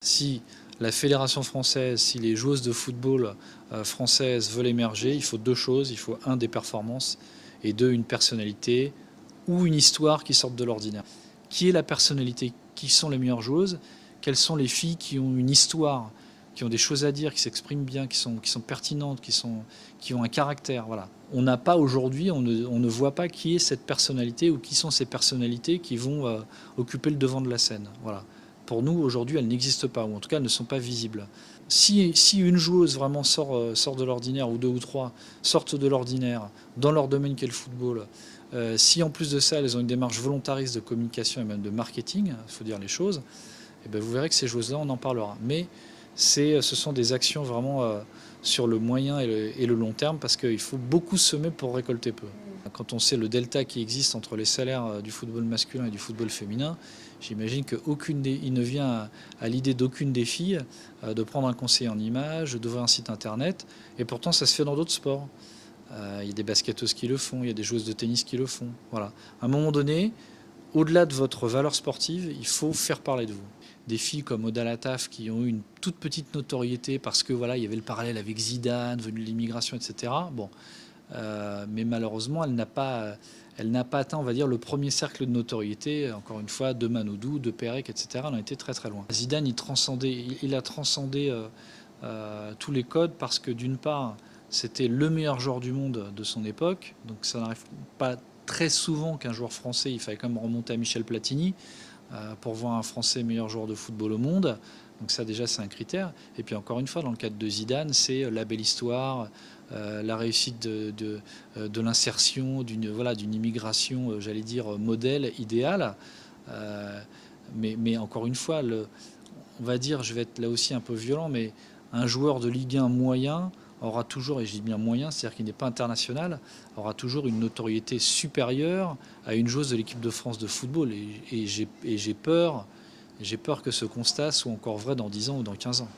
Si la fédération française, si les joueuses de football françaises veulent émerger, il faut deux choses. Il faut un, des performances, et deux, une personnalité ou une histoire qui sorte de l'ordinaire. Qui est la personnalité? Qui sont les meilleures joueuses? Quelles sont les filles qui ont une histoire, qui ont des choses à dire, qui s'expriment bien, qui sont pertinentes, qui ont un caractère? Voilà. On n'a pas aujourd'hui, on ne voit pas qui est cette personnalité ou qui sont ces personnalités qui vont occuper le devant de la scène. Voilà. Pour nous, aujourd'hui, elles n'existent pas, ou en tout cas, elles ne sont pas visibles. Si une joueuse vraiment sort de l'ordinaire, ou deux ou trois sortent de l'ordinaire dans leur domaine qu'est le football, si en plus de ça, elles ont une démarche volontariste de communication et même de marketing, il faut dire les choses, et bien vous verrez que ces joueuses-là, on en parlera. Mais ce sont des actions vraiment sur le moyen et le long terme, parce qu'il faut beaucoup semer pour récolter peu. Quand on sait le delta qui existe entre les salaires du football masculin et du football féminin, j'imagine qu'il ne vient à l'idée d'aucune des filles de prendre un conseiller en images, d'ouvrir un site internet, et pourtant ça se fait dans d'autres sports. Il y a des basketteuses qui le font, il y a des joueuses de tennis qui le font. Voilà. À un moment donné, au-delà de votre valeur sportive, il faut faire parler de vous. Des filles comme Oda Lataf qui ont eu une toute petite notoriété parce que voilà, il y avait le parallèle avec Zidane, venu de l'immigration, etc. Bon, mais malheureusement, elle n'a pas atteint, on va dire, le premier cercle de notoriété. Encore une fois, de Manodou, de Pérec, etc. Elle en était très très loin. Zidane, il a transcendé tous les codes parce que d'une part, c'était le meilleur joueur du monde de son époque. Donc ça n'arrive pas très souvent qu'un joueur français, il fallait quand même remonter à Michel Platini pour voir un Français meilleur joueur de football au monde. Donc ça déjà c'est un critère. Et puis encore une fois, dans le cadre de Zidane, c'est la belle histoire, la réussite de l'insertion, d'une immigration, j'allais dire, modèle, idéale. Mais encore une fois, on va dire, je vais être là aussi un peu violent, mais un joueur de Ligue 1 moyen aura toujours, et je dis bien moyen, c'est-à-dire qu'il n'est pas international, aura toujours une notoriété supérieure à une joueuse de l'équipe de France de football. Et j'ai peur que ce constat soit encore vrai dans 10 ans ou dans 15 ans.